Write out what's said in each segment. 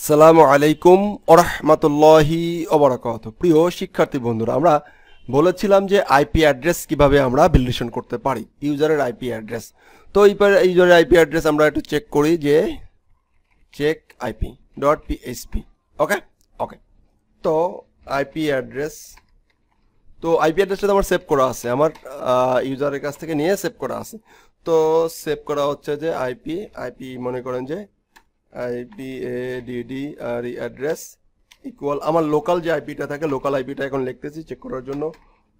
আসসালামু আলাইকুম ওয়া রাহমাতুল্লাহি ওয়া বারাকাতুহু। প্রিয় শিক্ষার্থী বন্ধুরা, আমরা বলেছিলাম যে আইপি অ্যাড্রেস কিভাবে আমরা ভ্যালিডেশন করতে পারি, ইউজারের আইপি অ্যাড্রেস। তো ইউজারের আইপি অ্যাড্রেস আমরা একটু চেক করি যে চেক আইপি ডট পিএইচপি। ওকে ওকে তো আইপি অ্যাড্রেস, তো আইপি অ্যাড্রেসটা আমার সেভ করা আছে, আমার ইউজারের কাছ থেকে নিয়ে সেভ করা আছে। তো সেভ করা হচ্ছে যে আইপি মনে করেন যে IPADD আর অ্যাড্রেস ইকুয়াল আমার লোকাল যে আইপিটা থাকে, লোকাল আইপিটা এখন লিখতেছি চেক করার জন্য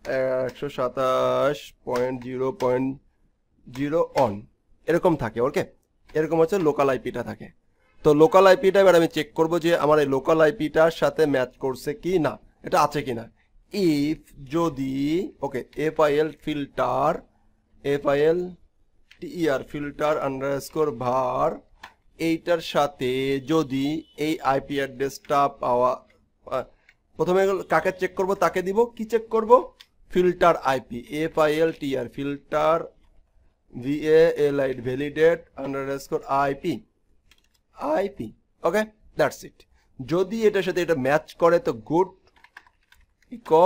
127.0.0 অন এরকম থাকে। ওকে, এরকম হচ্ছে লোকাল আইপিটা থাকে। তো লোকাল আইপিটা এবার আমি চেক করব যে আমার এই লোকাল আইপিটার সাথে ম্যাচ করছে কি না, এটা আছে কি না। ইফ যদি ওকে FIL ফিল্টার আন্ডারস্কোর var এইটার সাথে যদি এই আইপি অ্যাড্রেসটা পাওয়া, প্রথমে কাকে চেক করব তাকে দিব। কি চেক করব? Filter IP FILTR filter validate underscore IP. Okay, that's it. যদি এটার সাথে এটা ম্যাচ করে তো গুড, ইকো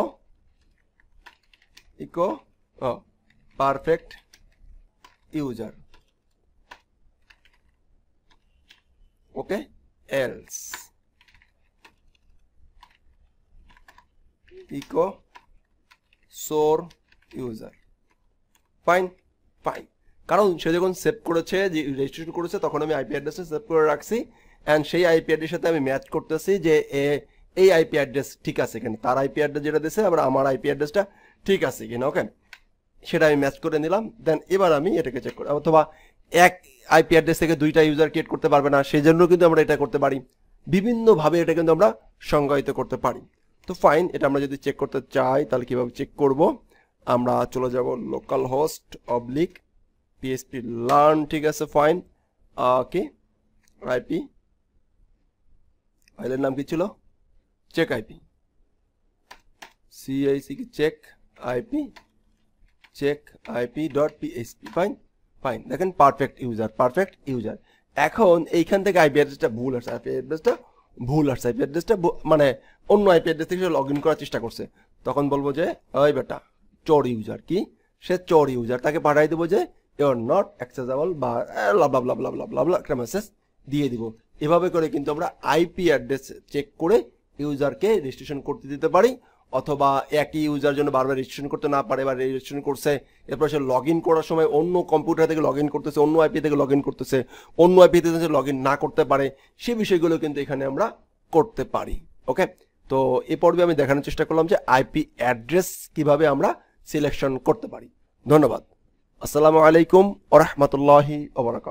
পারফেক্ট ইউজার। ওকে, এলস ইকো সোর ইউজার। ফাইন ফাইন, কারণ সে যখন সেভ করেছে, যে রেজিস্ট্রেশন করেছে, তখন আমি আইপি অ্যাড্রেসে সেভ করে রাখছি অ্যান্ড সেই আইপি অ্যাড্রেসের সাথে আমি ম্যাচ করতেছি যে এই আইপি অ্যাড্রেস ঠিক আছে কিনা, তার আইপি অ্যাড্রেস যেটা দিয়েছে আবার আমার আইপি অ্যাড্রেসটা ঠিক আছে কিনা। ওকে, সেটা আমি ম্যাচ করে নিলাম। দেন এবার আমি এটাকে চেক করি, অথবা এক আইপি অ্যাড্রেস থেকে দুইটা ইউজার ক্রিয়েট করতে পারবে না, সেই জন্য কিন্তু আমরা এটা করতে পারি। বিভিন্নভাবে এটা কিন্তু আমরা সংজ্ঞায়িত করতে পারি। তো ফাইন, এটা আমরা যদি চেক করতে চাই তাহলে কীভাবে চেক করব? আমরা চলে যাব লোকাল হোস্ট অবলিক PHP লার্ন, ঠিক আছে ফাইন। ওকে, আইপি ফাইলের নাম কি ছিল? চেক আইপি, CIC কি check IP dot PHP। Fine fine, দেখেন পারফেক্ট ইউজার। এখন এইখান থেকে আইপি অ্যাড্রেসটা ভুল আসছে, আইপি অ্যাড্রেসটা মানে অন্য আইপি অ্যাড্রেস থেকে লগ ইন করার চেষ্টা করছে। তখন বলবো যে ওই বেটা চোর ইউজার, কি সে চোর ইউজার, তাকে পাঠাই দেবো যে ইউর নট অ্যাক্সেসেবল বা একটা মেসেজ দিয়ে দিব। এভাবে করে কিন্তু আমরা আইপি অ্যাড্রেস চেক করে ইউজারকে রেজিস্ট্রেশন করতে দিতে পারি, অথবা একই ইউজার জন্য বারবার রেজিস্ট্রেশন করতে না পারে, বা রেজিস্ট্রেশন করছে এরপর সে লগ ইন করার সময় অন্য কম্পিউটার থেকে লগ ইন করতেছে, অন্য আইপি থেকে লগ ইন করতেছে, অন্য আইপি থেকে লগ ইন না করতে পারে, সে বিষয়গুলো কিন্তু এখানে আমরা করতে পারি। ওকে, তো এ পর্বে আমি দেখানোর চেষ্টা করলাম যে আইপি অ্যাড্রেস কিভাবে আমরা সিলেকশন করতে পারি। ধন্যবাদ। আসসালামু আলাইকুম ওয়া রাহমাতুল্লাহি ওয়া বারাকাতুহু।